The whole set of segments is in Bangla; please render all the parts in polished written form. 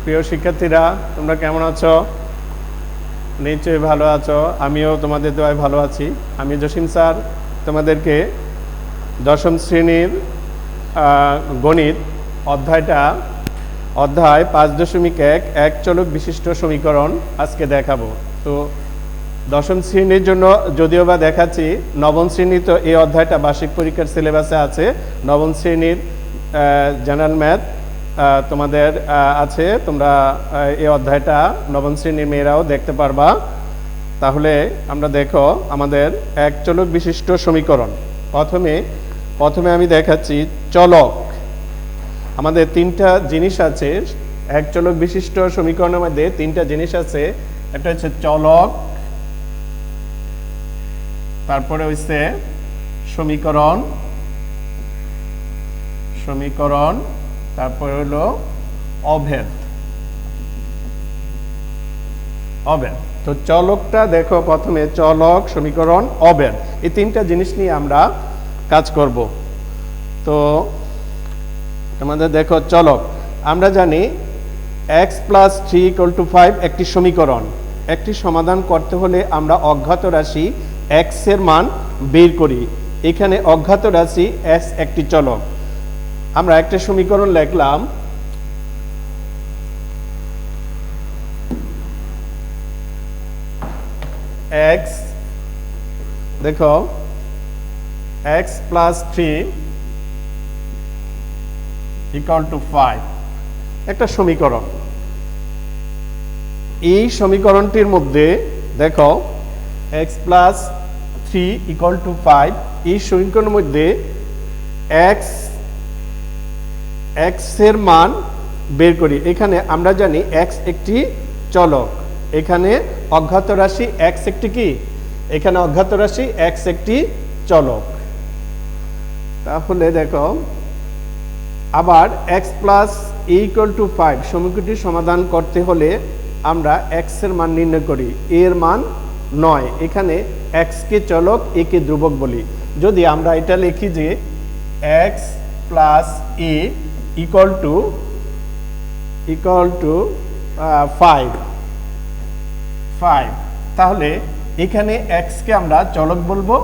প্রিয় শিক্ষার্থীরা, তোমরা কেমন আছো? নিশ্চয়ই ভালো আছো। আমিও তোমাদের দোয়ায় ভালো আছি। আমি জসিম স্যার তোমাদেরকে দশম শ্রেণীর গণিত অধ্যায় 5.1 এক চলক বিশিষ্ট সমীকরণ আজকে দেখাবো। তো দশম শ্রেণীর জন্য যদিও বা দেখাচ্ছি, নবম শ্রেণী তো এই অধ্যায়টা বার্ষিক পরীক্ষার সিলেবাসে আছে। নবম শ্রেণীর জেনারেল ম্যাথ তোমাদের আছে। তোমরা এই অধ্যায়টা নবম শ্রেণীর মেয়েরাও দেখতে পারবা। তাহলে আমরা দেখো আমাদের এক চলক বিশিষ্ট সমীকরণ। প্রথমে আমি দেখাচ্ছি চলক। আমাদের তিনটা জিনিস আছে এক চলক বিশিষ্ট সমীকরণের মধ্যে। তিনটা জিনিস আছে, একটা হচ্ছে চলক, তারপরে হচ্ছে সমীকরণ, তারপরে হলো অভেদ। তো চলকটা দেখো, প্রথমে চলক, সমীকরণ, অভেদ, এই তিনটা জিনিস নিয়ে আমরা কাজ করব। তো আমাদের দেখো চলক, আমরা জানি x + 3 = 5 একটি সমীকরণ। একটি সমাধান করতে হলে আমরা অজ্ঞাত রাশি x এর মান বের করি। এখানে অজ্ঞাত রাশি s একটি চলক। আমরা একটা সমীকরণ লিখলাম, x, দেখো x + 3 = 5 একটা সমীকরণ। এই সমীকরণটির মধ্যে দেখো x + 3 = 5, এই সমীকরণের মধ্যে x এর মান বের করি। এখানে আমরা জানি x একটি চলক, এখানে অজ্ঞাত রাশি x একটি কি, এখানে অজ্ঞাত রাশি x একটি চলক। তাহলে দেখো আবার x + a = 5 সমীকরণটি সমাধান করতে হলে আমরা x এর মান নির্ণয় করি। a এর মান 9, এখানে x কে চলক, a কে ধ্রুবক বলি। যদি আমরা এটা লিখি যে x + a = 5, তাহলে এখানে x কে আমরা চলক বলবো,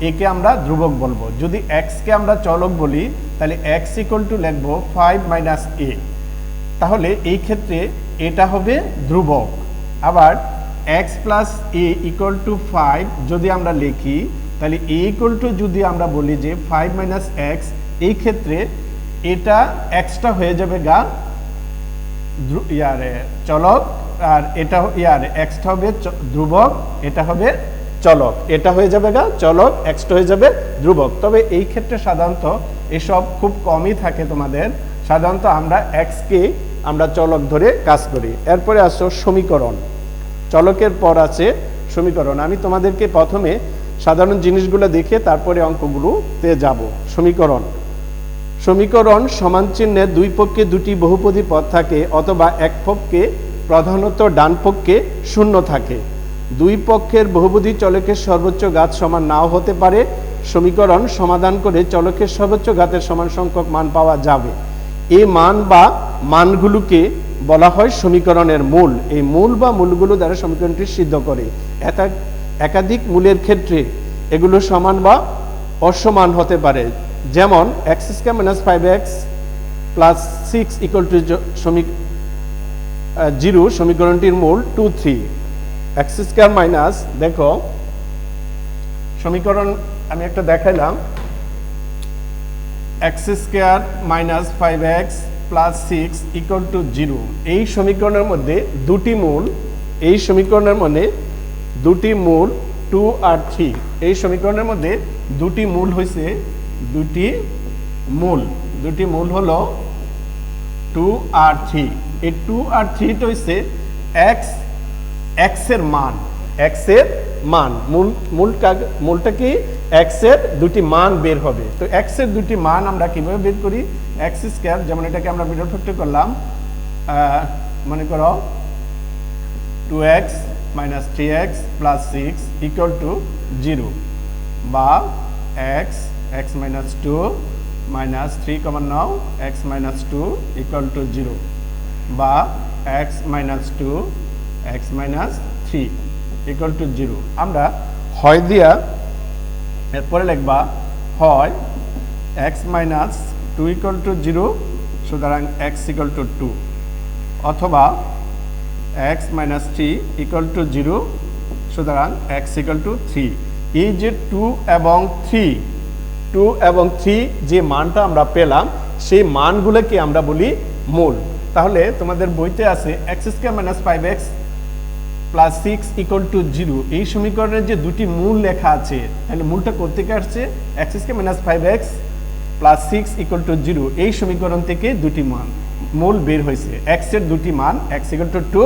a কে আমরা ধ্রুবক বলবো। যদি x কে আমরা চলক বলি তাহলে x = লিখবো 5 - a, তাহলে এই ক্ষেত্রে এটা হবে ধ্রুবক। আবার x + a = 5 যদি আমরা লিখি তাহলে a যদি আমরা বলি যে 5 - x, এই ক্ষেত্রে এটা xটা হয়ে যাবে চলক, আর এটা xটা হবে ধ্রুবক, এটা হবে চলক, এটা হয়ে যাবে চলক, xটা হয়ে যাবে ধ্রুবক। তবে এই ক্ষেত্রে সাধারণত এসব খুব কমই থাকে তোমাদের। সাধারণত আমরা x কে আমরা চলক ধরে কাজ করি। এরপরে আসো সমীকরণ। চলকের পর আছে সমীকরণ। আমি তোমাদেরকে প্রথমে সাধারণ জিনিসগুলো দেখে তারপরে অঙ্কগুলোতে যাব। সমীকরণ সমান চিহ্নে দুই পক্ষে দুটি বহুপদী পদ থাকে, অথবা এক পক্ষে প্রধানত ডান পক্ষে শূন্য থাকে। দুই পক্ষের বহুপদী চলকের সর্বোচ্চ ঘাত সমান নাও হতে পারে। সমীকরণ সমাধান করে চলকের সর্বোচ্চ ঘাতের সমান সংখ্যক মান পাওয়া যাবে। এই মান বা মানগুলোকে বলা হয় সমীকরণের মূল। এই মূল বা মূলগুলো দ্বারা সমীকরণটি সিদ্ধ করে। একাধিক মূলের ক্ষেত্রে এগুলো সমান বা অসমান হতে পারে। যেমন x² - 5x + 6 = 0, সমীকরণটির মূল 2, 3। x² দেখো সমীকরণ আমি একটা দেখাইলাম, x² - 5x + 6 = 0। এই সমীকরণের মধ্যে দুটি মূল, 2 আর 3। এই সমীকরণের মধ্যে দুটি মূল হয়েছে, দুটি মূল হলো 2 আর 3। এই 2 আর 3 হইছে x এর মান, মূলটা কি, x এর দুটি মান বের হবে। তো x এর দুটি মান আমরা কিভাবে বের করি? x², যেমন এটাকে আমরা বিয়োগ করলাম, মনে করো 2x - 3x + 6 = 0, বা x - 2 - 3, 9 x - 2 = 0। বা x minus 2 x minus 3 equal to 0। আমরা হয় দিয়া এরপরে লিখবা হয় x মাইনাস 2 ইকুয়াল টু 0, সুতরাং x ইকুয়াল টু 2, অথবা x মাইনাস 3 ইকুয়াল টু 0, সুতরাং x ইকুয়াল টু 3। এই যে 2 এবং 3 যে মানটা আমরা পেলাম, সেই মানগুলোকে আমরা বলি মূল। তাহলে তোমাদের বইতে আছে x square minus 5x plus 6 equal to 0, এই সমীকরণের যে দুটি মূল লেখা আছে, তাহলে মূলটা কোত্থেকে আসছে? x square minus 5x plus 6 equal to 0, এই সমীকরণ থেকে দুটি মান মূল বের হয়েছে। x এর দুটি মান, x ইকুয়াল টু 2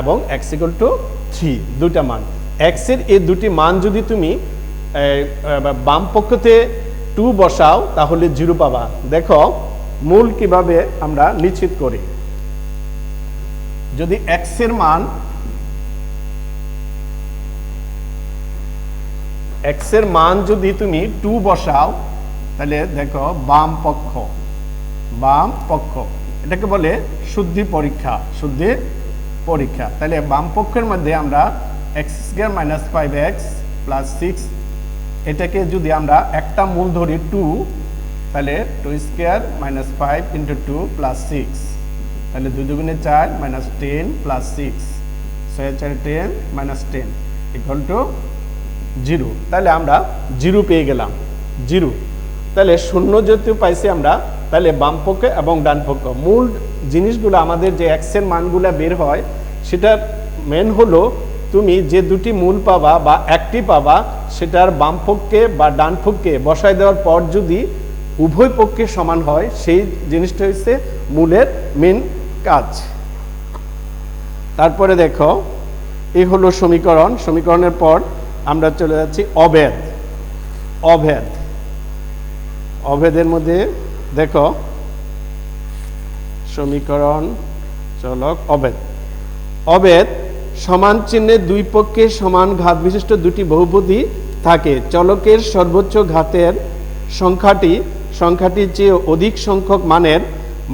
এবং x ইকুয়াল টু 3, দুটা মান। x এর এই দুটি মান যদি তুমি বাম পক্ষতে 2 বসাও তাহলে 0 পাবা। দেখো মূল কিভাবে আমরা নিশ্চিত করি। যদি x এর মান যদি তুমি 2 বসাও, তাহলে দেখো বাম পক্ষ এটাকে বলে শুদ্ধি পরীক্ষা। তাহলে বাম পক্ষের মধ্যে আমরা x square minus 5x plus 6, এটাকে যদি আমরা একটা মূল ধরি 2, তাহলে 2 স্কয়ার মাইনাস 5 ইন্টু 2 প্লাস 6, তাহলে 2 দুগুণে 4 minus 10 plus 6, 6 4 10 minus 10 equal to 0। তাহলে আমরা 0 পেয়ে গেলাম, 0। তাহলে শূন্য যেহেতু পাইছি আমরা, তাহলে বাম পক্ষে এবং ডান পক্ষ মূল জিনিসগুলো আমাদের যে x এর মানগুলো বের হয়, সেটা মেন হলো তুমি যে দুটি মূল পাবা বা একটি পাবা, সেটার বাম পক্ষে বা ডান পক্ষে বসায় দেওয়ার পর যদি উভয় পক্ষে সমান হয়, সেই জিনিসটা হচ্ছে মূলের মেন কাজ। তারপরে দেখো এই হলো সমীকরণের পর আমরা চলে যাচ্ছি অভেদের মধ্যে দেখো সমীকরণ চলক অভেদ সমান চিহ্নে দুই পক্ষে সমান ঘাত বিশিষ্ট দুটি বহুপদী থাকে। চলকের সর্বোচ্চ ঘাতের সংখ্যাটি চেয়ে অধিক সংখ্যক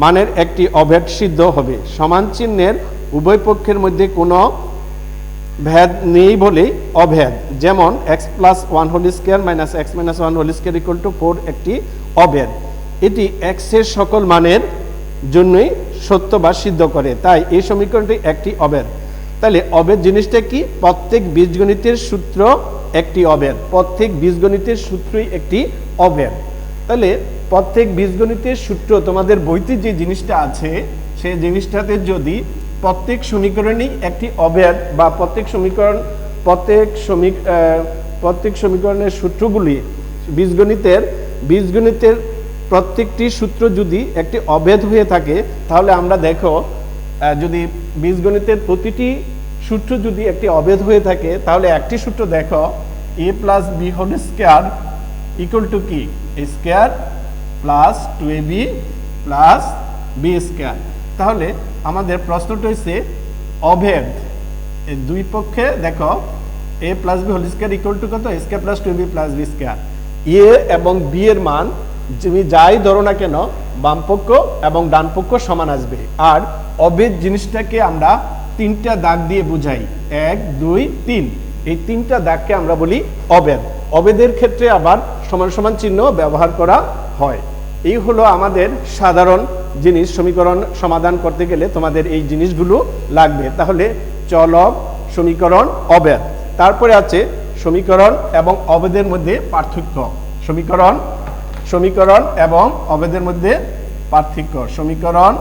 মানের একটি অভেদ সিদ্ধ হবে। সমান চিহ্নের উভয় পক্ষের মধ্যে কোনো ভেদ নেই বলেই অভেদ। যেমন x plus 1 whole square minus x minus 1 whole square equal to 4 একটি অভেদ। এটি x এর সকল মানের জন্যই সত্য বা সিদ্ধ করে, তাই এই সমীকরণটি একটি অভেদ। তাহলে অভেদ জিনিসটা কি? প্রত্যেক বীজগণিতের সূত্র একটি অভেদ, প্রত্যেক বীজগণিতের সূত্রই একটি অভেদ। তাহলে প্রত্যেক বীজগণিতের সূত্র তোমাদের বইতে যে জিনিসটা আছে, সেই জিনিসটাতে যদি প্রত্যেক সমীকরণই একটি অভেদ বা প্রত্যেক সমীকরণের সূত্রগুলি বীজগণিতের প্রত্যেকটি সূত্র যদি একটি অভেদ হয়ে থাকে, তাহলে আমরা দেখো যদি বীজগণিতের প্রতিটি সূত্র যদি একটি অভেদ হয়ে থাকে, তাহলে একটি সূত্র দেখো a plus B whole square equal to কি? a square plus 2ab plus B square. তাহলে আমাদের প্রশ্নটা হচ্ছে অভেদ এই দুই পক্ষে দেখো a plus B whole square equal to কত? a square plus 2ab plus B square. a এবং b এর মান তুমি যাই ধরো না কেন, বাম পক্ষ এবং ডান পক্ষ সমান আসবে। আর অভেদ জিনিসটাকে আমরা 3টা দাগ দিয়ে বুঝাই, 1 2 3, এই 3টা দাগকে আমরা বলি অভেদ। অভেদের ক্ষেত্রে আবার সমান সমান চিহ্ন ব্যবহার করা হয়। এই হলো আমাদের সাধারণ জিনিস। সমীকরণ সমাধান করতে গেলে তোমাদের এই জিনিসগুলো লাগবে। তাহলে চলক, সমীকরণ, অভেদ। তারপরে আছে সমীকরণ এবং অভেদের মধ্যে পার্থক্য। সমীকরণ এবং অভেদের মধ্যে পার্থক্য। সমীকরণ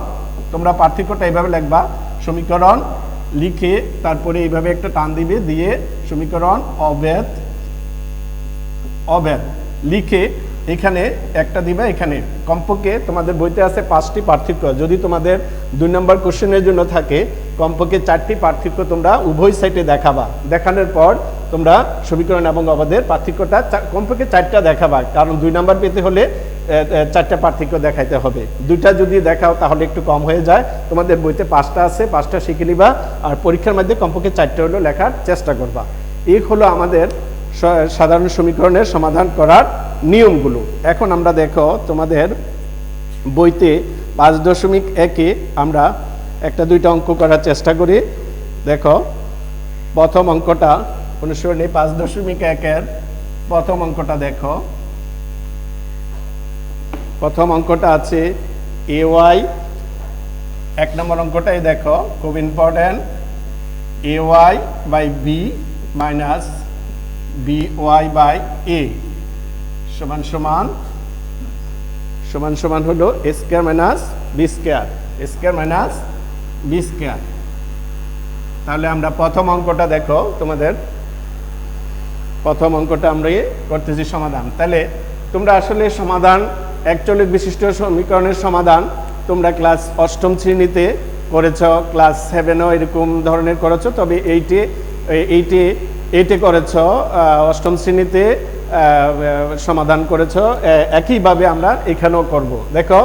তোমরা পার্থক্যটা এইভাবে লিখবা, সমীকরণ লিখে তারপরে এইভাবে একটা টান দিবে, দিয়ে সমীকরণ অভেদ লিখে এখানে একটা দিবে। এখানে কমপক্ষে তোমাদের বইতে আছে 5টি পার্থক্য। যদি তোমাদের 2 নম্বর কোশ্চেনের জন্য থাকে, কমপক্ষে 4টি পার্থক্য তোমরা উভয় সাইডে দেখাবা। দেখানোর পর তোমরা সমীকরণ এবং অভেদের পার্থক্যটা কমপক্ষে 4টা দেখাবা, কারণ 2 নম্বর পেতে হলে 4টা পার্থক্য দেখাইতে হবে। 2টা যদি দেখাও তাহলে একটু কম হয়ে যায়। তোমাদের বইতে 5টা আছে, 5টা শিখে নিবা, আর পরীক্ষার মধ্যে কমপক্ষে 4টা হলেও লেখার চেষ্টা করবা। এই হলো আমাদের সাধারণ সমীকরণের সমাধান করার নিয়মগুলো। এখন আমরা দেখো তোমাদের বইতে 5.1-এ আমরা একটা দুইটা অঙ্ক করার চেষ্টা করি। দেখো প্রথম অঙ্কটা অনুসরণে 5.1 প্রথম অঙ্কটা দেখো। প্রথম অঙ্কটা আছে ay, 1 নম্বর অঙ্কটাই দেখো খুব important, ay by B minus by by a সমান সমান সমান সমান হলো a square minus b square, a square minus b square. তাহলে আমরা প্রথম অঙ্কটা দেখো, তোমাদের প্রথম অঙ্কটা আমরা করতেছি সমাধান। তাহলে তোমরা আসলে সমাধান এক চলক বিশিষ্ট সমীকরণের সমাধান তোমরা ক্লাস 8ম শ্রেণীতে করেছ, ক্লাস 7এও এরকম ধরনের করেছ, তবে এইটে করেছ, 8ম শ্রেণীতে সমাধান করেছ। একইভাবে আমরা এখানেও করব। দেখো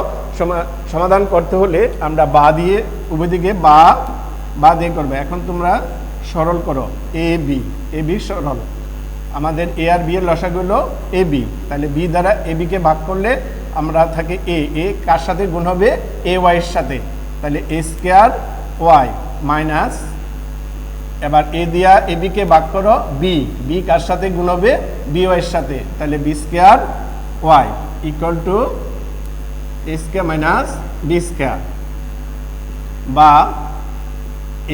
সমাধান করতে হলে আমরা বা দিয়ে উভয় দিকে বা দিয়ে করবে। এখন তোমরা সরল করো এ বি সরল, আমাদের এ আর বি এর লসাগু হলো এ বি, তাহলে বি দ্বারা এ বিকে ভাগ করলে আমরা থাকে এ কার সাথে গুণ হবে এ ওয়াই এর সাথে, তাহলে এ স্কয়ার ওয়াই মাইনাস, এবার এ দিয়া এ বিকে ভাগ করো বি কার সাথে গুণ হবে বি ওয়াই এর সাথে, তাহলে B square Y equal to A square minus B square, বা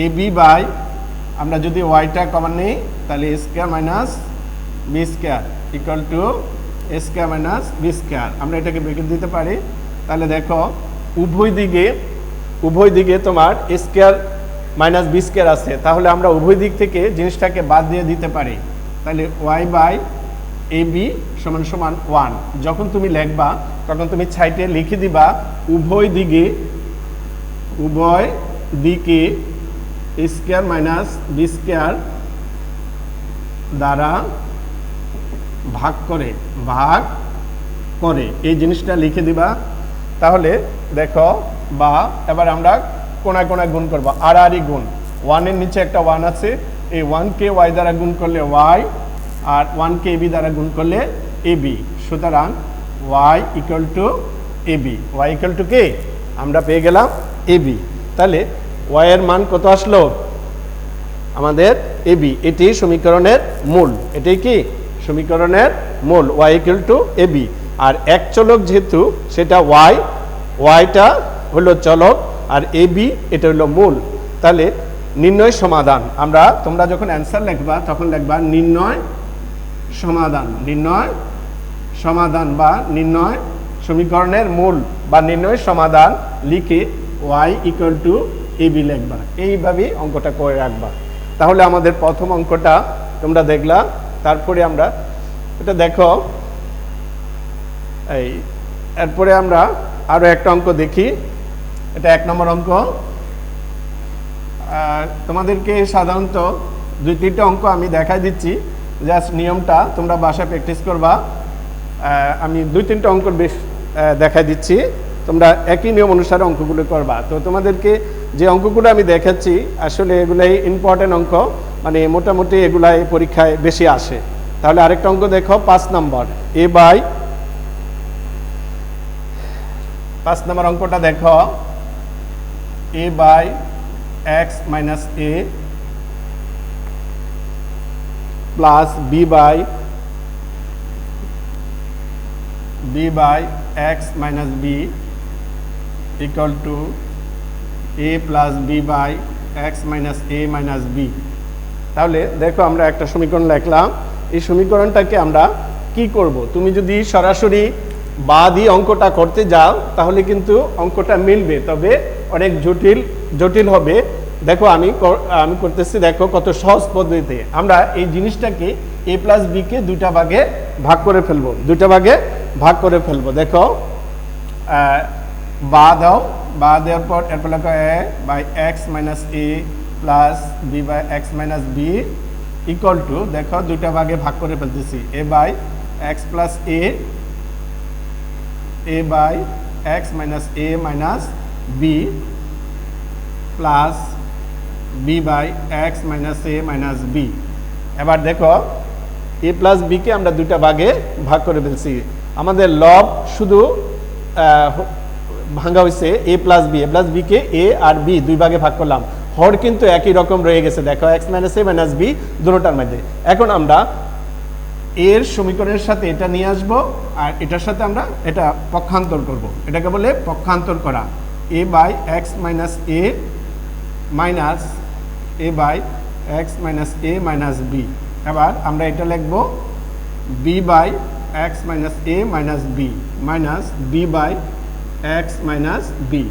এ বি বাই আমরা যদি ওয়াইটা কমন নিই তাহলে A square minus B square equal to A square minus B square. আমরা এটাকে ব্রেকেট দিতে পারি। তাহলে দেখো উভয় দিকে তোমার এ স্কয়ার মাইনাস বি স্কয়ার আছে, তাহলে আমরা উভয় দিক থেকে জিনিসটাকে বাদ দিয়ে দিতে পারি। তাহলে ওয়াই বাই এ বি সমান সমান 1। যখন তুমি লিখবা তখন তুমি সাইডে লিখে দিবা উভয় দিকে এ স্কয়ার মাইনাস বি স্কয়ার দ্বারা ভাগ করে এই জিনিসটা লিখে দিবা। তাহলে দেখো বা এবার আমরা কোনায় কোনায় গুণ করবো, আর গুণ, 1 এর নিচে একটা 1 আছে, এই 1 কে y দ্বারা গুণ করলে y, আর 1 কে ab দ্বারা গুণ করলে ab, সুতরাং y equal to ab, y equal to কে আমরা পেয়ে গেলাম ab। তাহলে y এর মান কত আসলো আমাদের ab, এটি সমীকরণের মূল, এটাই কি সমীকরণের মূল, y ইকুয়াল টু ab। আর এক চলক যেহেতু সেটা yটা হলো চলক আর ab এটা হলো মূল, তাহলে নির্ণয় সমাধান, তোমরা যখন অ্যান্সার লিখবা তখন লিখবা নির্ণয় সমাধান বা নির্ণয় সমীকরণের মূল বা নির্ণয় সমাধান লিখে y ইকুয়াল টু ab লিখবা, এইভাবেই অঙ্কটা করে রাখবা। তাহলে আমাদের প্রথম অঙ্কটা তোমরা দেখলা। তারপরে আমরা এটা দেখো, এরপরে আমরা আরো একটা অঙ্ক দেখি, এটা 1 নম্বর অঙ্ক। তোমাদেরকে সাধারণত 2-3টা অঙ্ক আমি দেখাই দিচ্ছি, জাস্ট নিয়মটা তোমরা বাসায় প্র্যাকটিস করবা। আমি 2-3টা অঙ্ক বেশ দেখাই দিচ্ছি, তোমরা একই নিয়ম অনুসারে অঙ্কগুলো করবা। তো তোমাদেরকে যে অঙ্কগুলো আমি দেখাচ্ছি আসলে এগুলাই ইম্পর্টেন্ট অঙ্ক, মানে মোটামুটি এগুলাই পরীক্ষায় বেশি আসে। তাহলে আরেকটা অঙ্ক দেখো 5 নম্বর অঙ্কটা দেখো a by x minus a plus b by x minus b equal to a plus b by x minus a minus b। তাহলে দেখো আমরা একটা সমীকরণ লিখলাম, এই সমীকরণটাকে আমরা কি করব, তুমি যদি সরাসরি বা দিয়ে অঙ্কটা করতে যাও তাহলে কিন্তু অঙ্কটা মিলবে, তবে অনেক জটিল হবে। দেখো আমি করতেছি, দেখো কত সহজ পদ্ধতিতে আমরা এই জিনিসটাকে a প্লাস b কে দুইটা ভাগে ভাগ করে ফেলবো। দেখো বা দেওয়ার পর এরপর লেখো a by x minus a plus b by x minus b equal to, দেখো দুইটা ভাগে ভাগ করে ফেলতেছি, a by x plus a by x minus a minus b plus b by x minus a minus b। এবার দেখো a প্লাস b কে আমরা দুইটা ভাগে ভাগ করে ফেলছি, আমাদের লব শুধু ভাঙা হয়েছে এ প্লাস বি কে এ আর বি দুই ভাগে ভাগ করলাম, হর কিন্তু একই রকম রয়ে গেছে দেখো X minus A minus B দুটোটার মধ্যে। এখন আমরা এর সমীকরণের সাথে এটা নিয়ে আসবো আর এটার সাথে আমরা এটা পক্ষান্তর করব, এটাকে বলে পক্ষান্তর করা। A by X minus A minus A by X minus A minus B. এবার আমরা এটা লিখব B by X minus A minus B minus B by X minus B.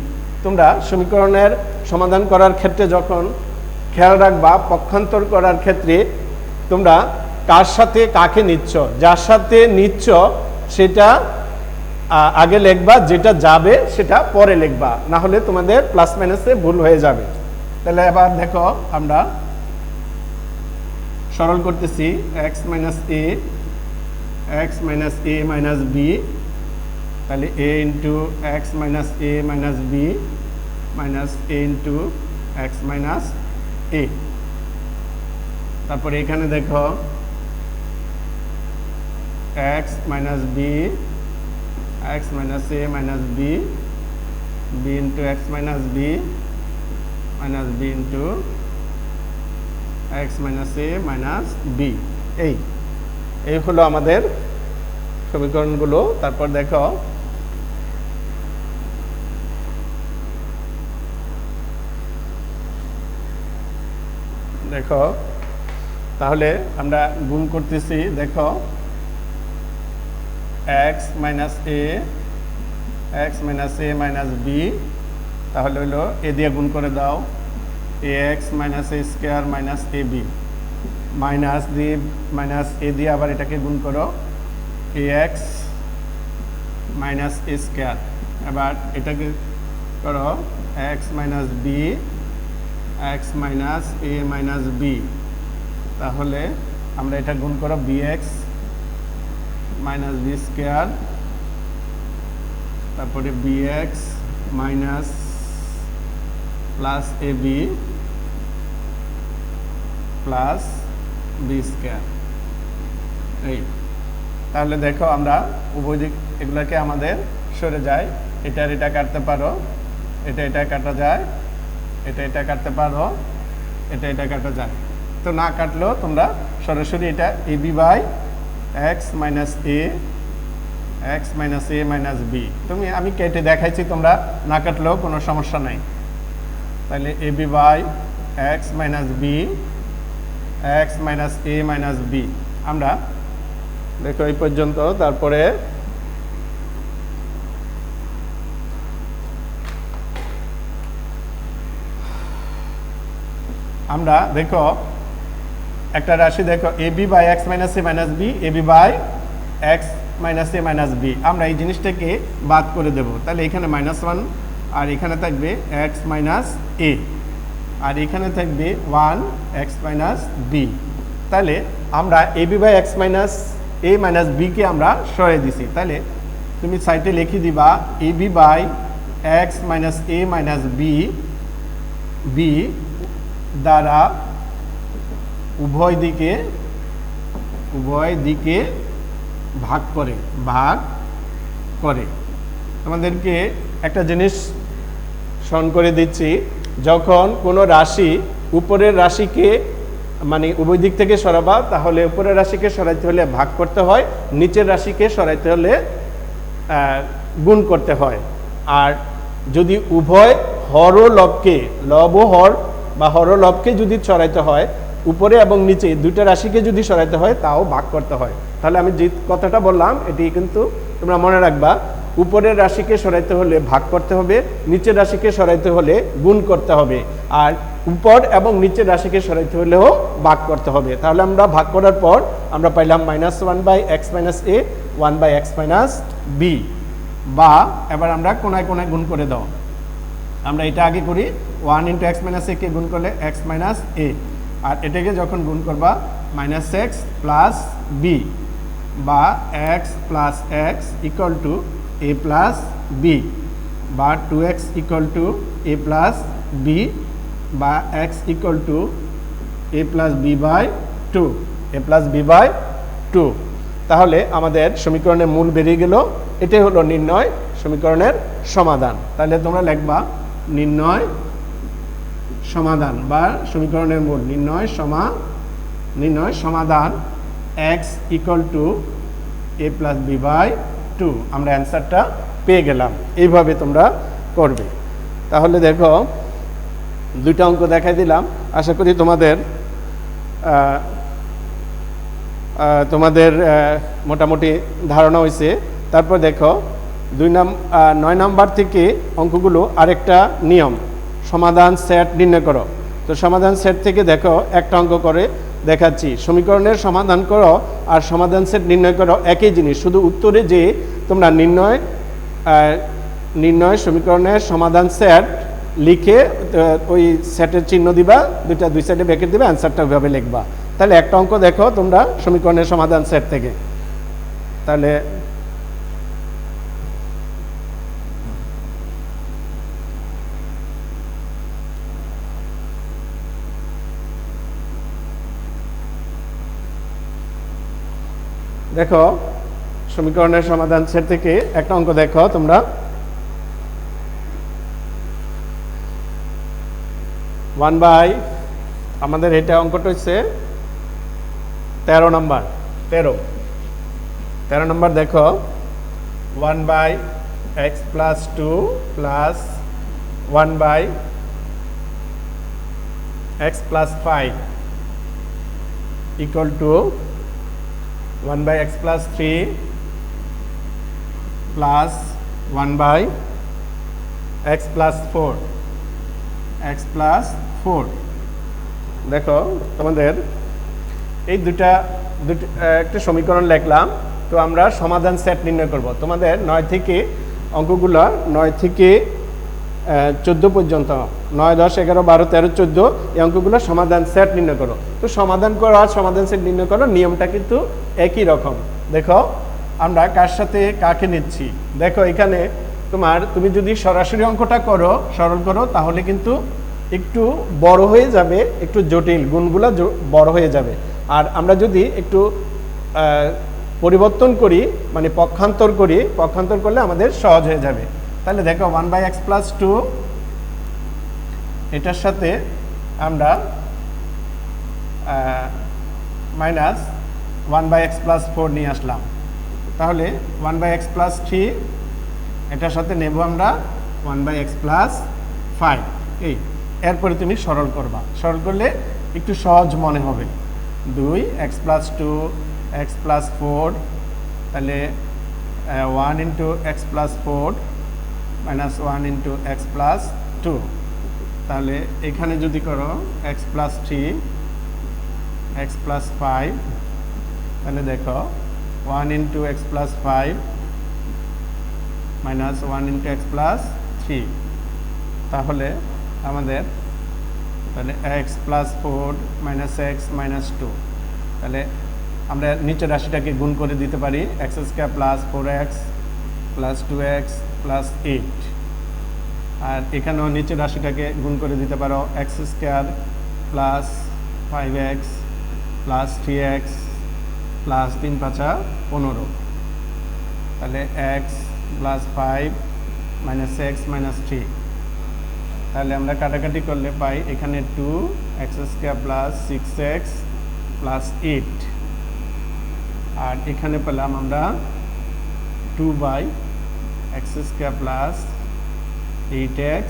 তোমরা সমীকরণের সমাধান করার ক্ষেত্রে যখন খেয়াল রাখবা পক্ষান্তর করার ক্ষেত্রে তোমরা কার সাথে কাকে নিচ্ছ, যার সাথে নিচ্ছ সেটা আগে লিখবা, যেটা যাবে সেটা পরে লিখবা, না হলে তোমাদের প্লাস মাইনাসে ভুল হয়ে যাবে। তাহলে এবার দেখো আমরা সরল করতেছি X minus A minus B, তাহলে A into X minus A minus B minus A into X minus A. তারপরে এখানে দেখো X minus B X minus A minus B B into X minus B minus B into X minus A minus B. এই হলো আমাদের সমীকরণগুলো। তারপর দেখো তাহলে আমরা গুণ করতেছি, দেখো X minus A minus B, তাহলে হলো এ দিয়ে গুণ করে দাও A X minus A square minus A B minus A দিয়ে আবার এটাকে গুণ করো A X minus A square. এবার এটাকে করো X minus B X minus A minus B, তাহলে আমরা এটা গুণ করো B X minus B square, তারপরে B X minus plus A B plus B square. তাহলে দেখো আমরা উভয় দিক এগুলোকে আমাদের সরে যায়, এটা কাটতে পারো, এটা কাটা যায়, এটা কাটতে পারো, এটা কাটা যায়। তো না কাটলেও তোমরা সরাসরি এটা A B by X minus A minus B, আমি কেটে দেখাইছি, তোমরা না কাটলেও কোনো সমস্যা নাই। তাহলে A B by X minus B X minus A minus B. আমরা দেখো এই পর্যন্ত। তারপরে আমরা দেখো একটা রাশি, দেখো A B by X minus A minus B, A B by X minus A minus B, আমরা এই জিনিসটাকে বাদ করে দেব। তাহলে এখানে -1 আর এখানে থাকবে এক্স মাইনাস এ আর এখানে থাকবে 1 এক্স মাইনাস বি। তাহলে আমরা A B by X minus A minus B কে আমরা সরিয়ে দিছি। তাহলে তুমি সাইডে লিখে দিবা A B by X minus A minus B দ্বারা উভয় দিকে ভাগ করে। তোমাদেরকে একটা জিনিস স্মরণ করে দিচ্ছি, যখন কোনো রাশি উপরের রাশিকে মানে উভয় দিক থেকে সরাবা, তাহলে উপরের রাশিকে সরাইতে হলে ভাগ করতে হয়, নিচের রাশিকে সরাইতে হলে গুণ করতে হয়। আর যদি উভয় হর ও লবকে, লব ও হর বা হর ও লবকে যদি সরাইতে হয়, উপরে এবং নিচে দুইটা রাশিকে যদি সরাইতে হয় তাও ভাগ করতে হয়। তাহলে আমি যে কথাটা বললাম এটি কিন্তু তোমরা মনে রাখবা, উপরের রাশিকে সরাইতে হলে ভাগ করতে হবে, নিচের রাশিকে সরাইতে হলে গুণ করতে হবে, আর উপর এবং নিচের রাশিকে সরাইতে হলেও ভাগ করতে হবে। তাহলে আমরা ভাগ করার পর আমরা পাইলাম -1 by X minus A 1 by X minus B, বা এবার আমরা কোনায় কোনায় গুণ করে দাও। আমরা এটা আগে করি, 1 ইন্টু এক্স মাইনাস এ কে গুণ করলে এক্স মাইনাস এ, আর এটাকে যখন গুণ করবা -x প্লাস বি বা X plus X equal to A plus B, বা 2x equal to A plus B, বা x equal to A plus B by 2, তাহলে আমাদের সমীকরণের মূল বেরিয়ে গেল। এটাই হলো নির্ণয় সমীকরণের সমাধান। তাহলে তোমরা লিখবা নির্ণয় সমাধান বা সমীকরণের মূল। নির্ণয় সমাধান x equal to a plus b by 2। আমরা অ্যান্সারটা পেয়ে গেলাম। এইভাবে তোমরা করবে। তাহলে দেখো দুইটা অঙ্ক দেখাই দিলাম, আশা করি তোমাদের মোটামুটি ধারণা হয়েছে। তারপর দেখো 9 নাম্বার থেকে অঙ্কগুলো আরেকটা নিয়ম, সমাধান সেট নির্ণয় করো। তো সমাধান সেট থেকে দেখো একটা অঙ্ক করে দেখাচ্ছি। সমীকরণের সমাধান করো আর সমাধান সেট নির্ণয় করো, একই জিনিস, শুধু উত্তরে যে তোমরা নির্ণয় সমীকরণের সমাধান সেট লিখে ওই সেটের চিহ্ন দিবা, দুই সাইডে ব্র্যাকেট দিবা, অ্যান্সারটা ওইভাবে লিখবা। তাহলে একটা অঙ্ক দেখো তোমরা সমীকরণের সমাধান সেট থেকে। তাহলে দেখো সমীকরণের সমাধান সেট থেকে একটা অঙ্ক দেখো তোমরা। আমাদের এটা অঙ্কটা হচ্ছে 13 নম্বর। 13 নম্বর দেখো 1/x plus 2 plus 1/x plus 5 equal to 1/x plus 3 plus 1/x plus 4 x plus 4। দেখো তোমাদের এই দুটা একটা সমীকরণ লিখলাম। তো আমরা সমাধান সেট নির্ণয় করব। তোমাদের 9 থেকে অঙ্কগুলো 9 থেকে 14 পর্যন্ত, 9, 10, 11, 12, 13, 14 এই অঙ্কগুলো সমাধান সেট নির্ণয় করো। তো সমাধান করো আর সমাধান সেট নির্ণয় করো, নিয়মটা কিন্তু একই রকম। দেখো আমরা কার সাথে কাকে নিচ্ছি। দেখো এখানে তুমি যদি সরাসরি অঙ্কটা করো, সরল করো, তাহলে কিন্তু একটু বড় হয়ে যাবে, একটু জটিল, গুণগুলো বড় হয়ে যাবে। আর আমরা যদি একটু পরিবর্তন করি, মানে পক্ষান্তর করলে আমাদের সহজ হয়ে যাবে। তাহলে দেখো 1/x প্লাস 2 এটার সাথে আমরা মাইনাস 1/x প্লাস 4 নিয়ে আসলাম। তাহলে 1/x প্লাস 3 এটার সাথে নেব আমরা 1/x প্লাস 5। এরপরে তুমি সরল করবা, সরল করলে একটু সহজ মনে হবে। 2x প্লাস 2 x প্লাস 4, তাহলে 1 into x plus 4 minus 1 into x plus 2। তাহলে এখানে যদি করো x প্লাস 3 x প্লাস 5, তাহলে দেখো 1 into x plus 5 minus 1 into x plus 3। তাহলে আমাদের x plus 4 minus x minus 2। তাহলে আমরা নিচের রাশিটাকে গুণ করে দিতে পারি, x square plus 4x plus 2x plus 8। আর এখানেও নিচের রাশিটাকে গুণ করে দিতে পারো, x square plus 5x plus 3x plus 3 5 15। তাহলে x plus 5 minus x minus 3। তাহলে আমরা কাটাকাটি করলে পাই এখানে 2x square plus 6x plus 8। আর এখানে পেলাম আমরা 2/x square plus 8x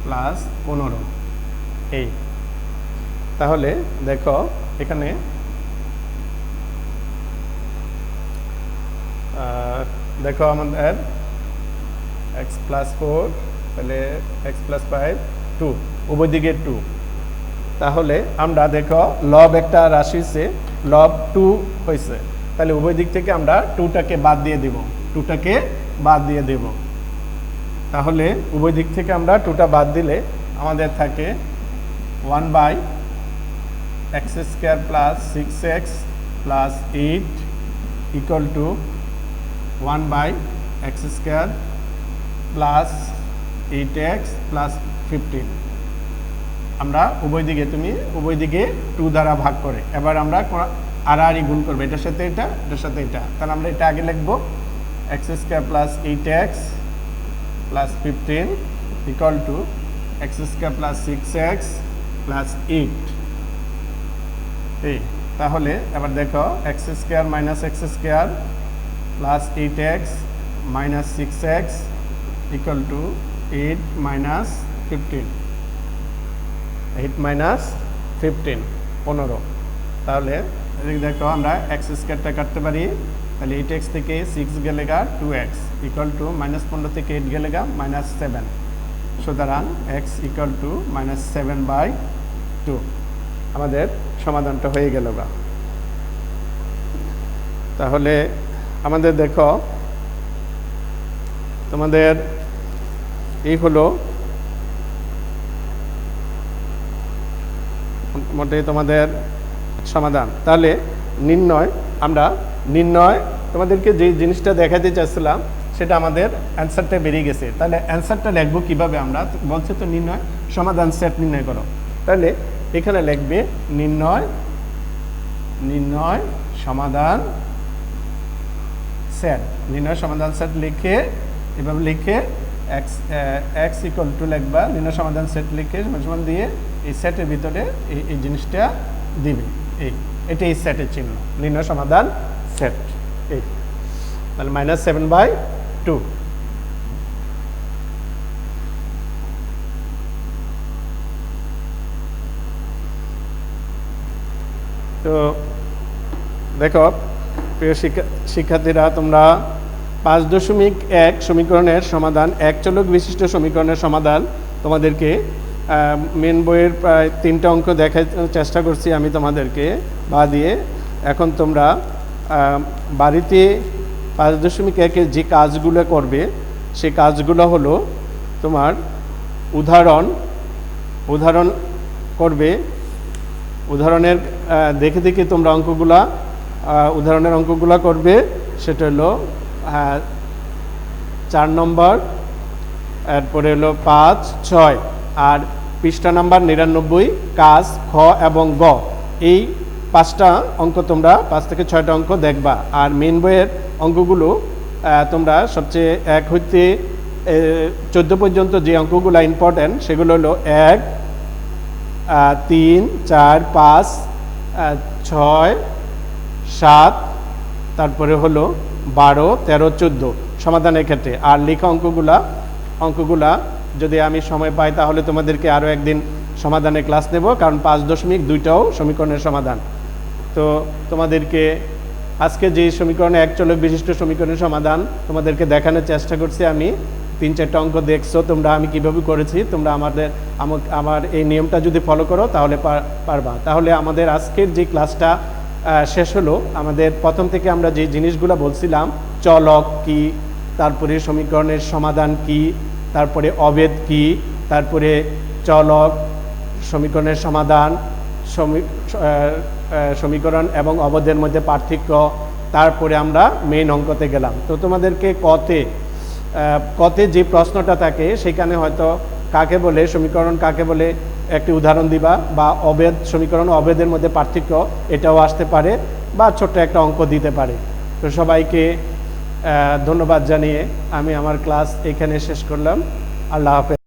plus 15। তাহলে দেখো এখানে দেখো আমাদের x প্লাস 4, তাহলে x প্লাস 5 2, উভয় দিকে 2। তাহলে আমরা দেখো লব একটা রাশি হচ্ছে, লব 2 হয়েছে, তাহলে উভয় দিক থেকে আমরা 2টাকে বাদ দিয়ে দেব। তাহলে উভয় দিক থেকে আমরা 2টা বাদ দিলে আমাদের থাকে 1/x square plus 6x plus 8 equal to 1/x square plus 8x plus 15। আমরা উভয় দিকে 2 দ্বারা ভাগ করে এবার আমরা আড়াআড়ি গুণ করবো, এটার সাথে এটা, এটার সাথে এটা। তাহলে আমরা এটা আগে লিখবো x square plus 8x plus 15 equal to x square plus 6x plus 8। এই তাহলে এবার দেখো x square minus x square plus 8x minus 6x equal to 8 minus 15, 8 minus 15 15। তাহলে এদিকে দেখো আমরা এক্স স্কোয়ারটা কাটতে পারি, তাহলে 8x থেকে 6 গেলে গা 2x ইকুয়াল টু মাইনাস 15 থেকে 8 গেলে গা মাইনাস 7। সুতরাং x ইকুয়াল টু মাইনাস 7/2 আমাদের সমাধানটা হয়ে গেল গা। তাহলে আমাদের দেখো তোমাদের এই হলো মোটামুটি তোমাদের সমাধান। তাহলে আমরা নির্ণয় তোমাদেরকে যে জিনিসটা দেখাতে চাচ্ছিলাম সেটা আমাদের অ্যান্সারটা বেরিয়ে গেছে। তাহলে অ্যান্সারটা লিখবো কিভাবে? আমরা বলছে তো নির্ণয় সমাধান সেট নির্ণয় করো, তাহলে এখানে লিখবে নির্ণয় সমাধান সেট। নির্ণয় সমাধান সেট লিখে এভাবে লিখে এক্স ইকুয়াল টু লিখবা, নির্ণয় সমাধান সেট লিখে সমান দিয়ে এই সেটের ভিতরে এই জিনিসটা দিবে। এটা এই সেটের চিহ্ন, নির্ণয় সমাধান সেট। এই তাহলে মাইনাস 7/2। তো দেখো প্রিয় শিক্ষার্থীরা, তোমরা 5.1 সমীকরণের সমাধান, এক চলক বিশিষ্ট সমীকরণের সমাধান তোমাদেরকে মেন বইয়ের প্রায় 3টা অঙ্ক দেখার চেষ্টা করছি আমি তোমাদেরকে বা দিয়ে। এখন তোমরা বাড়িতে 5.1-এর যে কাজগুলো করবে সেই কাজগুলো হলো তোমার উদাহরণ করবে। উদাহরণের দেখে দেখে তোমরা উদাহরণের অঙ্কগুলা করবে। সেটা হলো 4 নম্বর, এরপরে হলো 5, 6 আর পৃষ্ঠা নাম্বার 99 কাজ খ এবং গ। এই 5টা অঙ্ক তোমরা 5 থেকে 6টা অঙ্ক দেখবা। আর মেন বইয়ের অঙ্কগুলো তোমরা সবচেয়ে 1 হইতে 14 পর্যন্ত যে অঙ্কগুলো ইম্পর্টেন্ট সেগুলো হলো 1, 3, 4, 5, 6, 7, তারপরে হলো 12, 13, 14 সমাধানের ক্ষেত্রে। আর লেখা অঙ্কগুলা যদি আমি সময় পাই তাহলে তোমাদেরকে আরও একদিন সমাধানের ক্লাস নেব, কারণ 5.2টাও সমীকরণের সমাধান। তো তোমাদেরকে আজকে যে সমীকরণে এক চলক বিশিষ্ট সমীকরণের সমাধান তোমাদেরকে দেখানোর চেষ্টা করছি আমি। 3-4টা অঙ্ক দেখছো তোমরা আমি কিভাবে করেছি। তোমরা আমার এই নিয়মটা যদি ফলো করো তাহলে পারবা। তাহলে আমাদের আজকের যে ক্লাসটা শেষ হলো। আমাদের প্রথম থেকে আমরা যে জিনিসগুলো বলছিলাম, চলক কি, তারপরে সমীকরণের সমাধান কি, তারপরে অভেদ কি, তারপরে চলক, সমীকরণের সমাধান, সমীকরণ এবং অভেদের মধ্যে পার্থক্য, তারপরে আমরা মেইন অঙ্কতে গেলাম। তো তোমাদেরকে কতে যে প্রশ্নটা থাকে সেখানে হয়তো কাকে বলে, সমীকরণ কাকে বলে একটি উদাহরণ দিবা, বা সমীকরণ অভেদের মধ্যে পার্থক্য এটাও আসতে পারে, বা ছোট্ট একটা অঙ্ক দিতে পারে। তো সবাইকে ধন্যবাদ জানিয়ে আমি আমার ক্লাস এখানে শেষ করলাম। আল্লাহ হাফেজ।